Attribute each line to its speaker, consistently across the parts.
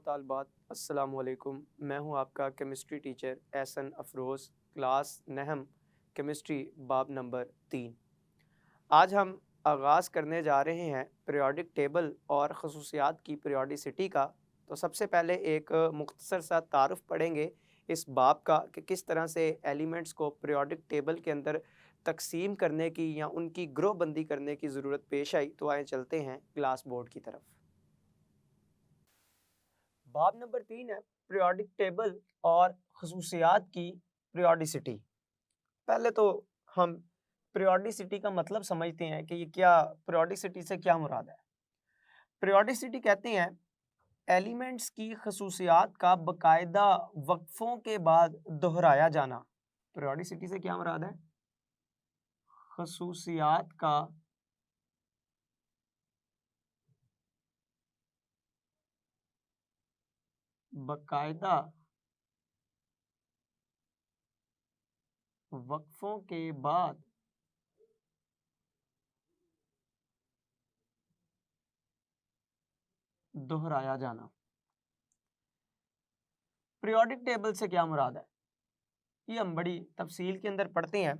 Speaker 1: तालबात अस्सलाम वालेकुम। मैं हूं आपका chemistry teacher Ehsan Afroz, class नहम केमिस्ट्री बाब नंबर 3। आज हम आगाज़ करने जा रहे हैं पीरियोडिक टेबल और ख़ुसूसियात की पीरियोडिसिटी का। तो सबसे पहले एक मुख्तसर सा तारुफ़ पढ़ेंगे इस बाब का कि किस तरह से एलिमेंट्स को पीरियोडिक टेबल के अंदर तकसीम करने की या उनकी ग्रोह बंदी करने की ज़रूरत पेश आई। तो आए चलते हैं क्लास बोर्ड की तरफ। बाब नंबर 3 है पीरियोडिक टेबल और खसूसियात की पीरियोडिसिटी। पहले तो हम पीरियोडिसिटी का मतलब समझते हैं कि ये क्या, पीरियोडिसिटी से क्या मुराद है। पीरियोडिसिटी कहते हैं एलिमेंट्स की खसूसियात का बाकायदा वक्फों के बाद दोहराया जाना। पीरियोडिसिटी से क्या मुराद है? खसूसियात का बाकायदा वक्फों के बाद दोहराया जाना। पीरियोडिक टेबल से क्या मुराद है, ये हम बड़ी तफसील के अंदर पढ़ते हैं।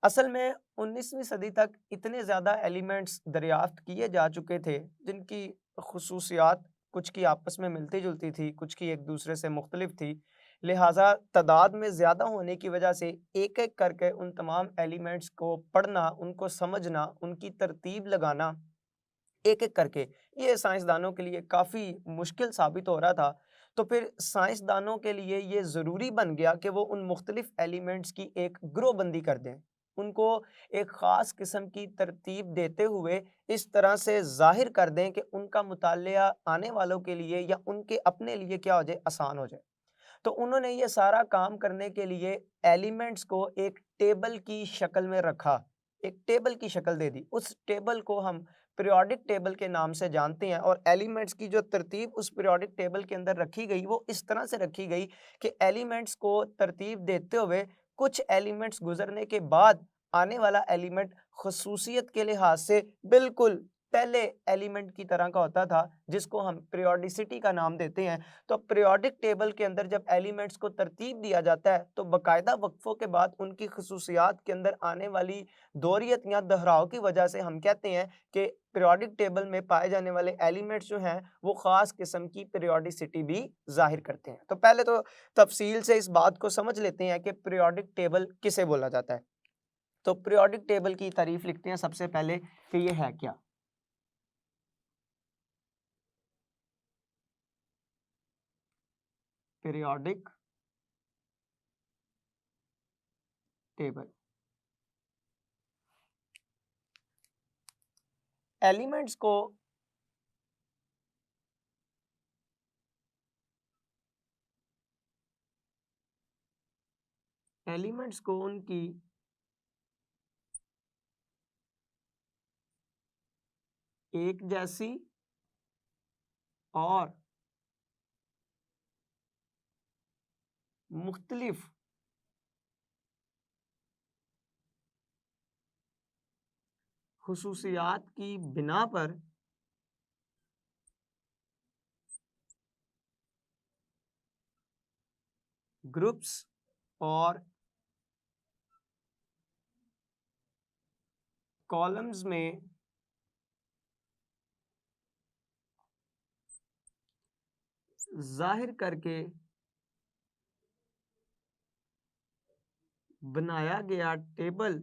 Speaker 1: असल में 19वीं सदी तक इतने ज़्यादा एलिमेंट्स दरियाफ्त किए जा चुके थे जिनकी खसूसियात कुछ की आपस में मिलती जुलती थी, कुछ की एक दूसरे से मुख्तलिफ थी। लिहाजा तादाद में ज़्यादा होने की वजह से एक एक करके उन तमाम एलिमेंट्स को पढ़ना, उनको समझना, उनकी तरतीब लगाना एक एक करके, ये साइंसदानों के लिए काफ़ी मुश्किल साबित हो रहा था। तो फिर साइंसदानों के लिए ये ज़रूरी बन गया कि वो उन मुख्तलिफ एलिमेंट्स की एक ग्रोह बंदी कर दें, उनको एक ख़ास किस्म की तरतीब देते हुए इस तरह से ज़ाहिर कर दें कि उनका मुतालिया आने वालों के लिए या उनके अपने लिए क्या हो जाए, आसान हो जाए। तो उन्होंने ये सारा काम करने के लिए एलिमेंट्स को एक टेबल की शक्ल में रखा, एक टेबल की शक्ल दे दी। उस टेबल को हम पीरियोडिक टेबल के नाम से जानते हैं और एलिमेंट्स की जो तरतीब उस पीरियोडिक टेबल के अंदर रखी गई वो इस तरह से रखी गई कि एलिमेंट्स को तरतीब देते हुए कुछ एलिमेंट्स गुजरने के बाद आने वाला एलिमेंट खसूसियत के लिहाज से बिल्कुल पहले एलिमेंट की तरह का होता था, जिसको हम पीरियोडिसिटी का नाम देते हैं। तो पीरियोडिक टेबल के अंदर जब एलिमेंट्स को तरतीब दिया जाता है तो बाकायदा वक्फों के बाद उनकी खसूसियात के अंदर आने वाली दोहरियत या दोहराव की वजह से हम कहते हैं कि पीरियोडिक टेबल में पाए जाने वाले एलिमेंट्स जो हैं वो ख़ास किस्म की पीरियोडिसिटी भी ज़ाहिर करते हैं। तो पहले तो तफसील से इस बात को समझ लेते हैं कि पीरियोडिक टेबल किसे बोला जाता है। तो पीरियोडिक टेबल की तारीफ लिखते हैं सबसे पहले कि ये है क्या। पीरियोडिक टेबल एलिमेंट्स को उनकी एक जैसी और मुख्तलिफ खुसूसियात की बिना पर ग्रुप्स और कॉलम्स में जाहिर करके बनाया गया टेबल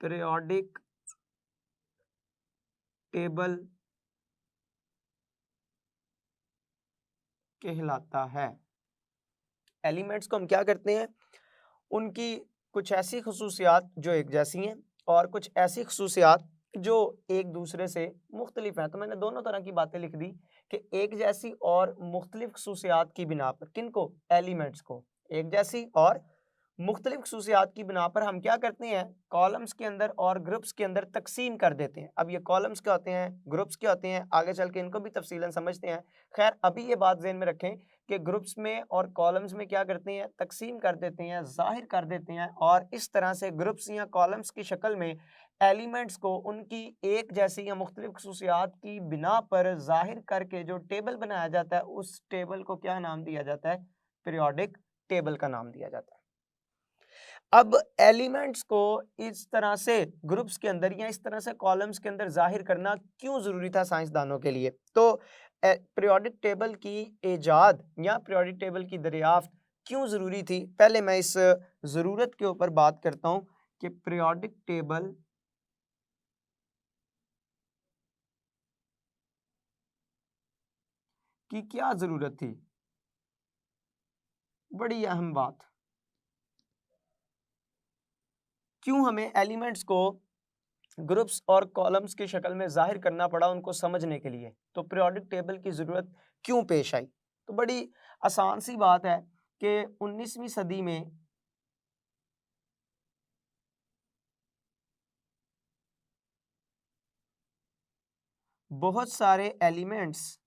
Speaker 1: पीरियोडिक टेबल कहलाता है। एलिमेंट्स को हम क्या करते हैं, उनकी कुछ ऐसी खसूसियात जो एक जैसी हैं और कुछ ऐसी खसूसियात जो एक दूसरे से मुख्तलिफ हैं। तो मैंने दोनों तरह की बातें लिख दी कि एक जैसी और मुख्तलिफ खसूसियात की बिना पर, किनको, एलिमेंट्स को एक जैसी और मुख्तलिफ खसूसियात की बिना पर हम क्या करते हैं, कॉलम्स के अंदर और ग्रुप्स के अंदर तकसीम कर देते हैं। अब ये कॉलम्स क्या होते हैं, ग्रुप्स क्या होते हैं, आगे चल के इनको भी तफसीलन समझते हैं। खैर अभी ये बात ज़हन में रखें कि ग्रुप्स में और कॉलम्स में क्या करते हैं, तकसीम कर देते हैं, ज़ाहिर कर देते हैं और इस तरह से ग्रुप्स या कॉलम्स की शक्ल में एलिमेंट्स को उनकी एक जैसी या मुख्तलिफ खसूसियात की बिना पर जाहिर करके जो टेबल बनाया जाता है, उस टेबल को क्या नाम दिया जाता है? पीरियोडिक टेबल का नाम दिया जाता है। अब एलिमेंट्स को इस तरह से ग्रुप्स के अंदर या इस तरह से कॉलम्स के अंदर जाहिर करना क्यों ज़रूरी था साइंसदानों के लिए? तो पीरियोडिक टेबल की ईजाद या पीरियोडिक टेबल की दरियाफ्त क्यों ज़रूरी थी? पहले मैं इस ज़रूरत के ऊपर बात करता हूँ कि पीरियोडिक टेबल की क्या ज़रूरत थी? बड़ी अहम बात। क्यों हमें एलिमेंट्स को ग्रुप्स और कॉलम्स की शक्ल में जाहिर करना पड़ा उनको समझने के लिए? तो पीरियोडिक टेबल की ज़रूरत क्यों पेश आई? तो बड़ी आसान सी बात है कि 19वीं सदी में बहुत सारे एलिमेंट्स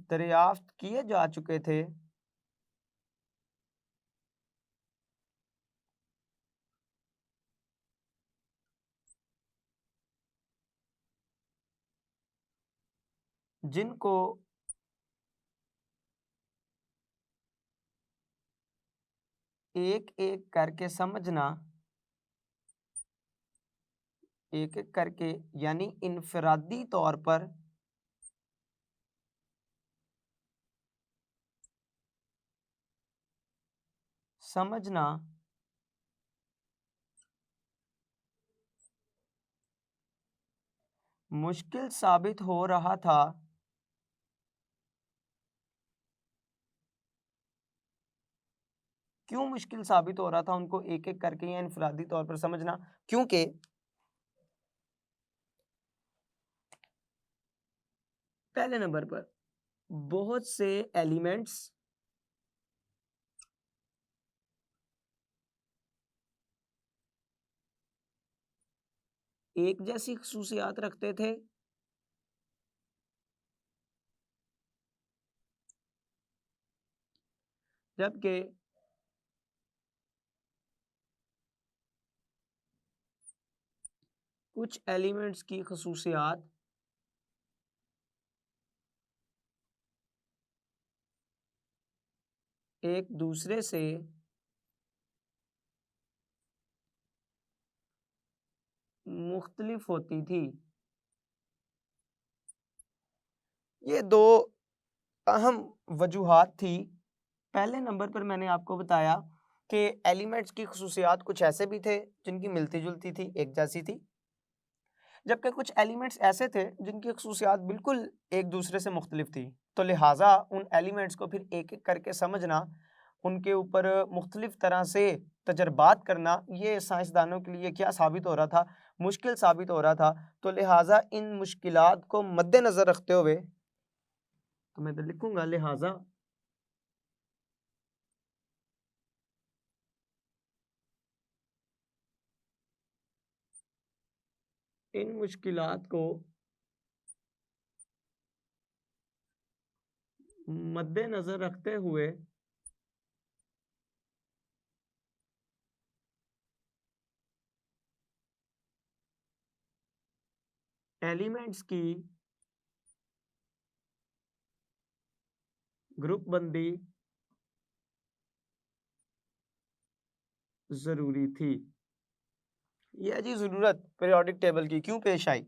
Speaker 1: दरियाफ्त किए जा चुके थे जिनको एक एक करके समझना, एक एक करके यानी इनफरादी तौर पर समझना मुश्किल साबित हो रहा था। क्यों मुश्किल साबित हो रहा था उनको एक एक करके या इनफरादी तौर पर समझना? क्योंकि पहले नंबर पर बहुत से एलिमेंट्स एक जैसी खसूसियात रखते थे, जबकि कुछ एलिमेंट्स की खसूसियात एक दूसरे से मुख्तलिफ होती थी। ये दो अहम वजूहात थी। पहले नंबर पर मैंने आपको बताया कि एलिमेंट्स की खसूसियात कुछ ऐसे भी थे जिनकी मिलती जुलती थी, एक जैसी थी, जबकि कुछ एलिमेंट्स ऐसे थे जिनकी खसूसियात बिल्कुल एक दूसरे से मुख्तलिफ थी। तो लिहाजा उन एलिमेंट्स को फिर एक एक करके समझना, उनके ऊपर मुख्तलिफ तरह से तजर्बात करना, ये साइंसदानों के लिए क्या साबित हो रहा था? मुश्किल साबित हो रहा था। तो लिहाजा इन मुश्किलात को मद्देनज़र रखते हुए, तो मैं तो लिखूंगा लिहाजा इन मुश्किलात को मद्देनज़र रखते हुए एलिमेंट्स की ग्रुप बंदी ज़रूरी थी। यह जी ज़रूरत पीरियोडिक टेबल की क्यों पेश आई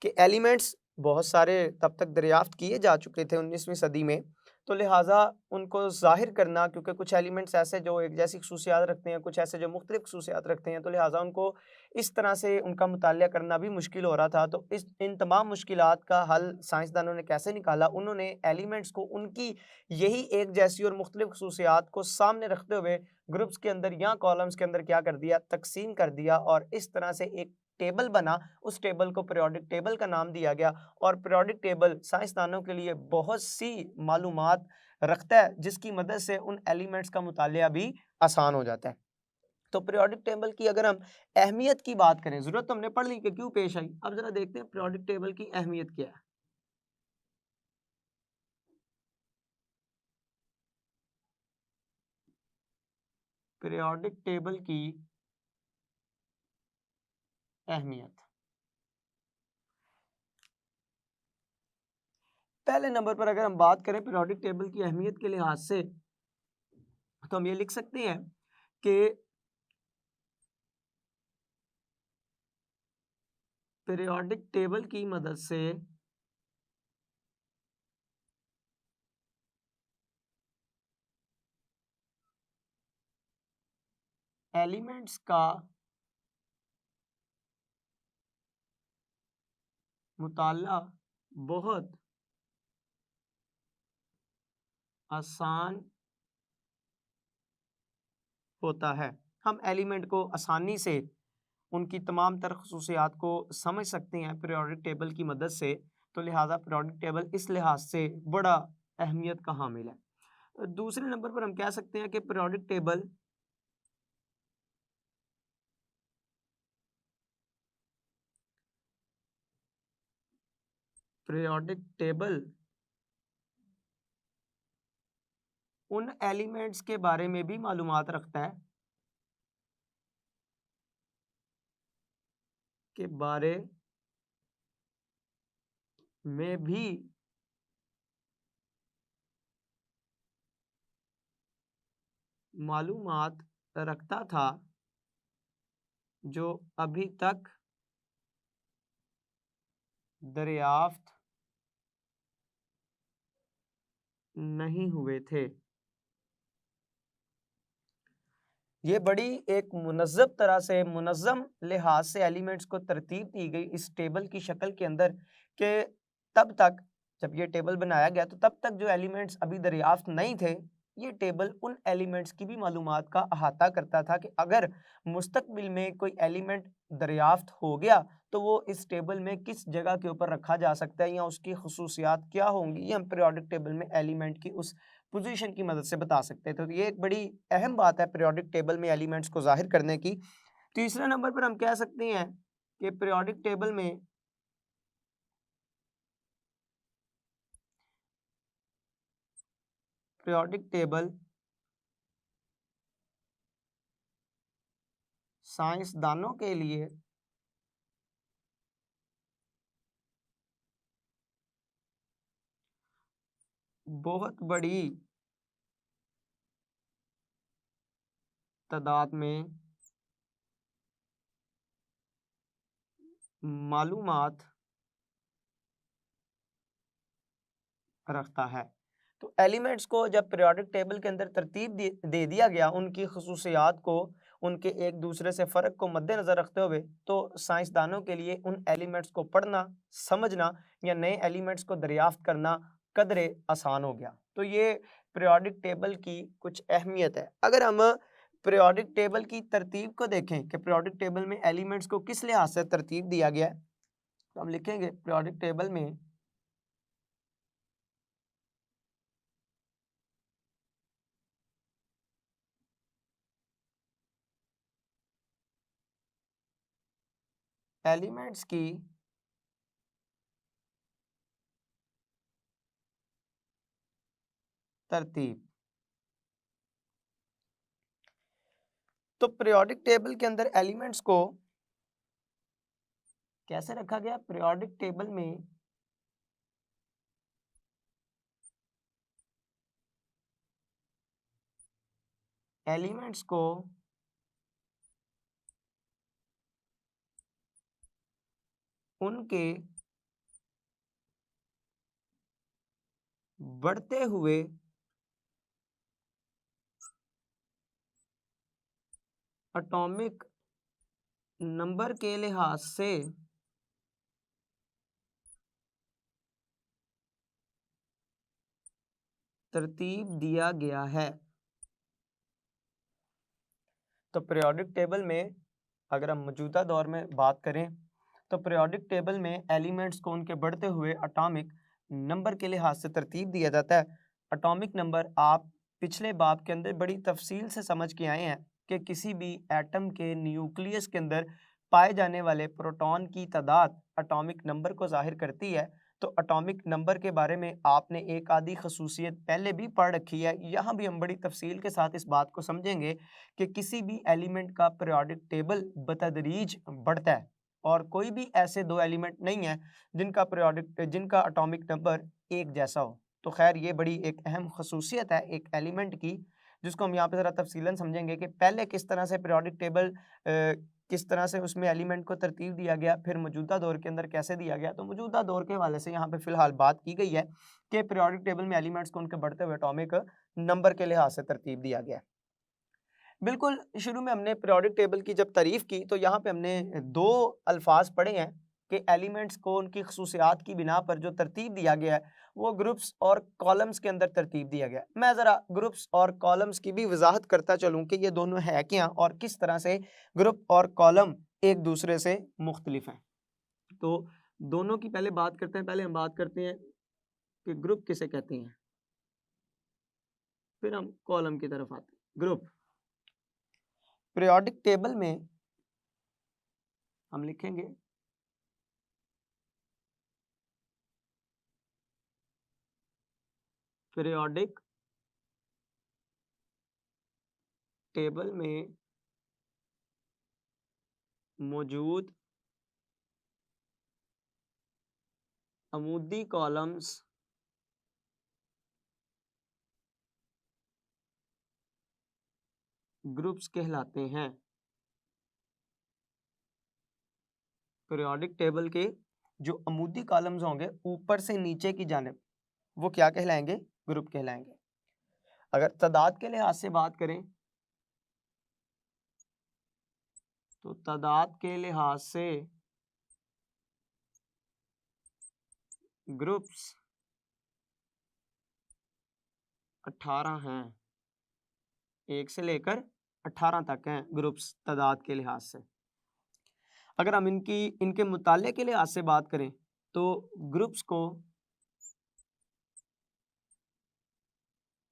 Speaker 1: कि एलिमेंट्स बहुत सारे तब तक दरियाफ्त किए जा चुके थे 19वीं सदी में, तो लिहाजा उनको ज़ाहिर करना, क्योंकि कुछ एलिमेंट्स ऐसे जो एक जैसी खसूसियात रखते हैं, कुछ ऐसे जो मुख्तलिफ खसूसियात रखते हैं, तो लिहाजा उनको इस तरह से उनका मुतालिया करना भी मुश्किल हो रहा था। तो इस इन तमाम मुश्किलात का हल साइंसदानों ने कैसे निकाला? उन्होंने एलिमेंट्स को उनकी यही एक जैसी और मुख्तलिफ खसूसियात को सामने रखते हुए ग्रुप्स के अंदर या कॉलम्स के अंदर क्या कर दिया? तकसीम कर दिया, और इस तरह से एक टेबल बना। उस टेबल को पीरियोडिक टेबल का नाम दिया गया, और पीरियोडिक टेबल साइंसदानों के लिए बहुत सी मालूमात रखता है जिसकी मदद से उन एलिमेंट्स का मुतालिया भी आसान हो जाता है। तो पीरियोडिक टेबल की अगर हम अहमियत की बात करें, ज़रूरत तो हमने पढ़ ली कि क्यों पेश आई, अब ज़रा देखते हैं पीरियोडिक टेबल की अहमियत क्या है। पीरियोडिक टेबल की अहमियत। पहले नंबर पर अगर हम बात करें पीरियोडिक टेबल की अहमियत के लिहाज से, तो हम ये लिख सकते हैं कि पीरियोडिक टेबल की मदद से एलिमेंट्स का मुताला बहुत आसान होता है। हम एलिमेंट को आसानी से उनकी तमाम तर खसूसियात को समझ सकते हैं पीरियोडिक टेबल की मदद से। तो लिहाजा पीरियोडिक टेबल इस लिहाज से बड़ा अहमियत का हामिल है। दूसरे नंबर पर हम कह सकते हैं कि पीरियोडिक टेबल उन एलिमेंट्स के बारे में भी मालूमात रखता है के बारे में भी मालूमात रखता था जो अभी तक दरियाफ्त नहीं हुए थे। ये बड़ी एक मुनज़्ज़म तरह से मुनज़्ज़म लिहाज से एलिमेंट्स को तरतीब दी गई इस टेबल की शक्ल के अंदर कि तब तक जब ये टेबल बनाया गया तो तब तक जो एलिमेंट्स अभी दरियाफ्त नहीं थे, ये टेबल उन एलिमेंट्स की भी मालूमात का अहाता करता था कि अगर मुस्तकबिल में कोई एलिमेंट दरियाफ्त हो गया तो वो इस टेबल में किस जगह के ऊपर रखा जा सकता है या उसकी खसूसियात क्या होंगी, ये हम पीरियोडिक टेबल में एलिमेंट की उस पोजीशन की मदद से बता सकते हैं। तो ये एक बड़ी अहम बात है पीरियोडिक टेबल में एलिमेंट्स को जाहिर करने की। तीसरे नंबर पर हम कह सकते हैं कि पीरियोडिक टेबल साइंसदानों के लिए बहुत बड़ी तादाद में मालूमात रखता है। तो एलिमेंट्स को जब पीरियोडिक टेबल के अंदर तरतीब दे दिया गया, उनकी खसूसियात को, उनके एक दूसरे से फ़र्क को मद्देनज़र रखते हुए, तो साइंसदानों के लिए उन एलिमेंट्स को पढ़ना, समझना या नए एलिमेंट्स को दरियाफ्त करना कदरे आसान हो गया। तो ये पीरियोडिक टेबल की कुछ अहमियत है। अगर हम पीरियोडिक टेबल की तरतीब को देखें कि पीरियोडिक टेबल में एलिमेंट्स को किस लिहाज से तरतीब दिया गया है, तो हम लिखेंगे पीरियोडिक टेबल में एलिमेंट्स की तरतीब। तो पीरियोडिक टेबल के अंदर एलिमेंट्स को कैसे रखा गया? पीरियोडिक टेबल में एलिमेंट्स को उनके बढ़ते हुए एटॉमिक नंबर के लिहाज से तरतीब दिया गया है। तो पीरियोडिक टेबल में अगर हम मौजूदा दौर में बात करें तो पीरियोडिक टेबल में एलिमेंट्स को उनके बढ़ते हुए एटॉमिक नंबर के लिहाज से तरतीब दिया जाता है। एटॉमिक नंबर आप पिछले बाब के अंदर बड़ी तफसील से समझ के आए हैं कि किसी भी एटम के न्यूक्लियस के अंदर पाए जाने वाले प्रोटॉन की तादाद एटॉमिक नंबर को जाहिर करती है। तो एटॉमिक नंबर के बारे में आपने एक आधी खसूसियत पहले भी पढ़ रखी है। यहाँ भी हम बड़ी तफसील के साथ इस बात को समझेंगे कि किसी भी एलिमेंट का पीरियोडिक टेबल बतदरीज बढ़ता है और कोई भी ऐसे दो एलिमेंट नहीं है जिनका एटॉमिक नंबर एक जैसा हो। तो खैर ये बड़ी एक अहम खसूसियत है एक एलिमेंट की, जिसको हम यहाँ पे ज़रा तफसीलन समझेंगे कि पहले किस तरह से पीरियोडिक टेबल किस तरह से उसमें एलिमेंट को तरतीब दिया गया, फिर मौजूदा दौर के अंदर कैसे दिया गया। तो मौजूदा दौर के हवाले से यहाँ पे फ़िलहाल बात की गई है कि पीरियोडिक टेबल में एलिमेंट्स को उनके बढ़ते हुए एटॉमिक नंबर के लिहाज से तरतीब दिया गया है। बिल्कुल शुरू में हमने पीरियोडिक टेबल की जब तारीफ़ की तो यहाँ पे हमने दो अल्फाज पढ़े हैं कि एलिमेंट्स को उनकी खसूसियात की बिना पर जो तरतीब दिया गया है वो ग्रुप्स और कॉलम्स के अंदर तरतीब दिया गया है। मैं ज़रा ग्रुप्स और कॉलम्स की भी वजाहत करता चलूँ कि ये दोनों है क्या और किस तरह से ग्रुप और कॉलम एक दूसरे से मुख्तलिफ हैं। तो दोनों की पहले बात करते हैं। पहले हम बात करते हैं कि ग्रुप किसे कहते हैं, फिर हम कॉलम की तरफ आते हैं। ग्रुप पीरियोडिक टेबल में हम लिखेंगे पीरियोडिक टेबल में मौजूद अमूदी कॉलम्स ग्रुप्स कहलाते हैं। पीरियोडिक टेबल के जो अमूदी कॉलम्स होंगे ऊपर से नीचे की जानिब वो क्या कहलाएंगे, ग्रुप कहलाएंगे। अगर तादाद के लिहाज से बात करें तो तादाद के लिहाज से ग्रुप्स 18 हैं, 1 से लेकर 18 तक हैं ग्रुप्स तादाद के लिहाज से। अगर हम इनके मुताले के लिहाज से बात करें तो ग्रुप्स को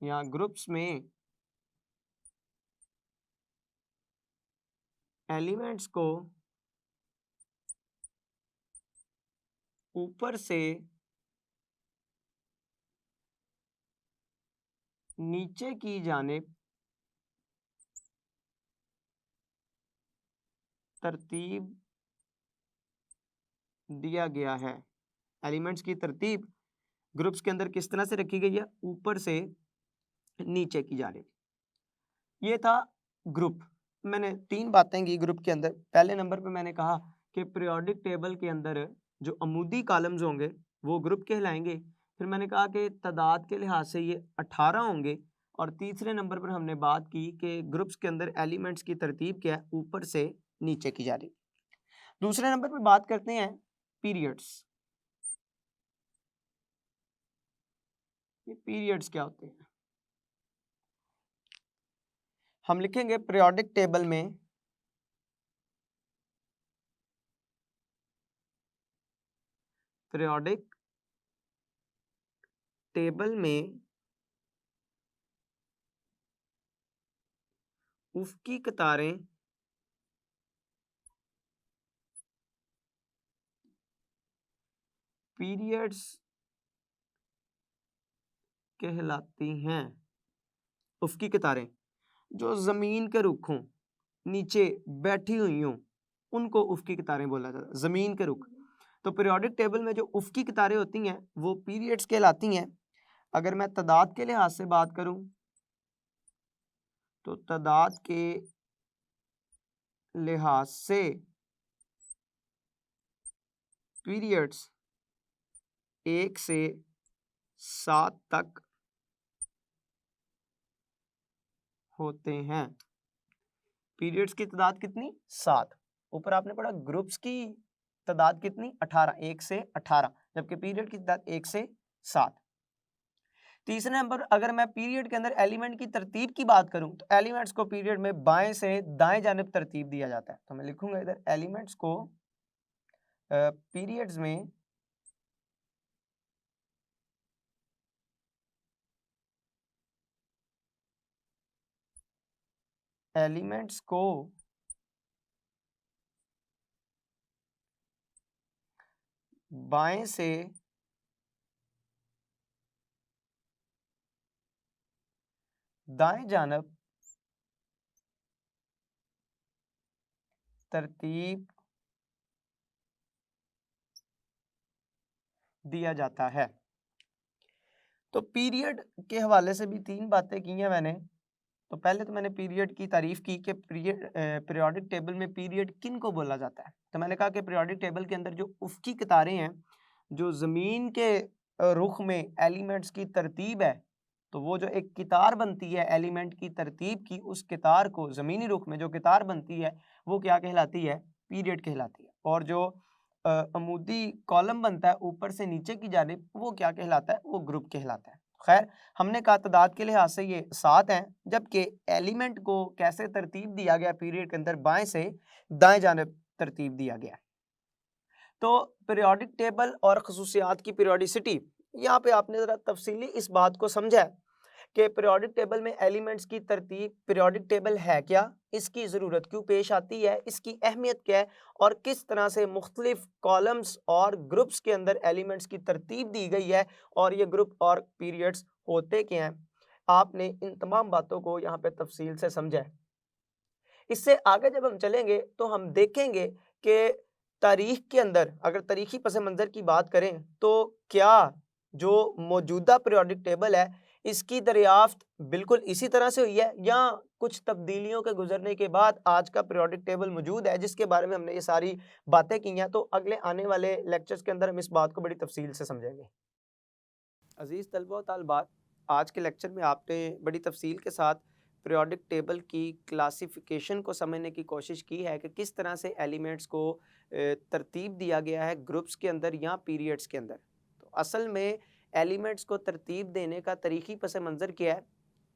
Speaker 1: या ग्रुप्स में एलिमेंट्स को ऊपर से नीचे की जानिब तरतीब दिया गया है। एलिमेंट्स की तरतीब ग्रुप्स के अंदर किस तरह से रखी गई है, ऊपर से नीचे की जानिब। ये था ग्रुप। मैंने 3 बातें की ग्रुप के अंदर। पहले नंबर पे मैंने कहा कि पीरियोडिक टेबल के अंदर जो अमूदी कॉलम्स होंगे वो ग्रुप कहलाएंगे। फिर मैंने कहा कि तादाद के लिहाज से ये 18 होंगे। और तीसरे नंबर पर हमने बात की कि ग्रुप्स के अंदर एलिमेंट्स की तरतीब क्या है, ऊपर से नीचे की जानिब। दूसरे नंबर पर बात करते हैं पीरियड्स। ये पीरियड्स क्या होते हैं, हम लिखेंगे पीरियोडिक टेबल में पीरियोडिक टेबल में उफ़क़ी कतारें पीरियड्स कहलाती हैं। उफ़क़ी कतारें जो ज़मीन के रुख हों, नीचे बैठी हुई हों, उनको उफ़क़ी कतारें बोला जाता है, ज़मीन के रुख। तो पीरियोडिक टेबल में जो उफ़क़ी कतारें होती हैं वो पीरियड्स कहलाती हैं। अगर मैं तादाद के लिहाज से बात करूं तो तादाद के लिहाज से पीरियड्स 1 से 7 तक होते हैं। पीरियड्स की तादाद कितनी, 7। ऊपर आपने पढ़ा ग्रुप्स की तादाद कितनी, 18, 1 से 18, जबकि पीरियड की तादाद 1 से 7। तीसरे नंबर अगर मैं पीरियड के अंदर एलिमेंट की तरतीब की बात करूं तो एलिमेंट्स को पीरियड में बाएं से दाएं जानिब तरतीब दिया जाता है। तो मैं लिखूंगा इधर एलिमेंट्स को पीरियड्स में एलिमेंट्स को बाएं से दाएं जानब तरतीब दिया जाता है। तो पीरियड के हवाले से भी 3 बातें की हैं मैंने। तो पहले तो मैंने पीरियड की तारीफ की कि पीरियोडिक टेबल में पीरियड किन को बोला जाता है। तो मैंने कहा कि पीरियोडिक टेबल के अंदर जो उफ़क़ी कतारें हैं, जो ज़मीन के रुख में एलिमेंट्स की तरतीब है, तो वो जो एक कितार बनती है एलिमेंट की तरतीब की, उस कितार को ज़मीनी रुख में जो कितार बनती है वो क्या कहलाती है? पीरियड कहलाती है। और जो अमूदी कॉलम बनता है ऊपर से नीचे की जानिब, वो क्या कहलाता है? वो ग्रुप कहलाता है। खैर, हमने कहा तादाद के लिहाज से ये 7 हैं, जबकि एलिमेंट को कैसे तरतीब दिया गया पीरियड के अंदर, बाएं से दाएं जानिब तरतीब दिया गया। तो पीरियोडिक टेबल और खसूसियात की पीरियोडिसिटी, यहाँ पे आपने ज़रा तफसीली इस बात को समझा है कि पीरियोडिक टेबल में एलिमेंट्स की तरतीब, पीरियोडिक टेबल है क्या, इसकी ज़रूरत क्यों पेश आती है, इसकी अहमियत क्या है और किस तरह से मुख्तलिफ कॉलम्स और ग्रुप्स के अंदर एलिमेंट्स की तरतीब दी गई है और ये ग्रुप और पीरियड्स होते क्या हैं। आपने इन तमाम बातों को यहाँ पे तफसील से समझा है। इससे आगे जब हम चलेंगे तो हम देखेंगे कि तारीख के अंदर अगर तारीखी पस मंज़र की बात करें तो क्या जो मौजूदा पीरियोडिक टेबल है इसकी दरियाफ्त बिल्कुल इसी तरह से हुई है या कुछ तब्दीलियों के गुजरने के बाद आज का पीरियोडिक टेबल मौजूद है, जिसके बारे में हमने ये सारी बातें की हैं। तो अगले आने वाले लेक्चर्स के अंदर हम इस बात को बड़ी तफसील से समझेंगे। अजीज़ तलबा व तालिबात, आज के लेक्चर में आपने बड़ी तफसील के साथ पीरियोडिक टेबल की क्लासिफिकेशन को समझने की कोशिश की है कि किस तरह से एलिमेंट्स को तरतीब दिया गया है ग्रुप्स के अंदर या पीरियड्स के अंदर। तो असल में एलिमेंट्स को तरतीब देने का तरीक़ी पस मंज़र क्या है,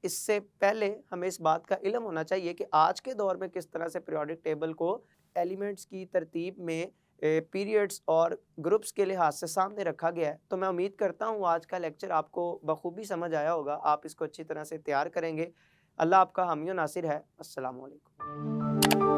Speaker 1: इससे पहले हमें इस बात का इल्म होना चाहिए कि आज के दौर में किस तरह से पीरियोडिक टेबल को एलिमेंट्स की तरतीब में पीरियड्स और ग्रुप्स के लिहाज से सामने रखा गया है। तो मैं उम्मीद करता हूँ आज का लेक्चर आपको बखूबी समझ आया होगा, आप इसको अच्छी तरह से तैयार करेंगे। अल्लाह आपका हामी व नासिर है। अस्सलामु अलैकुम।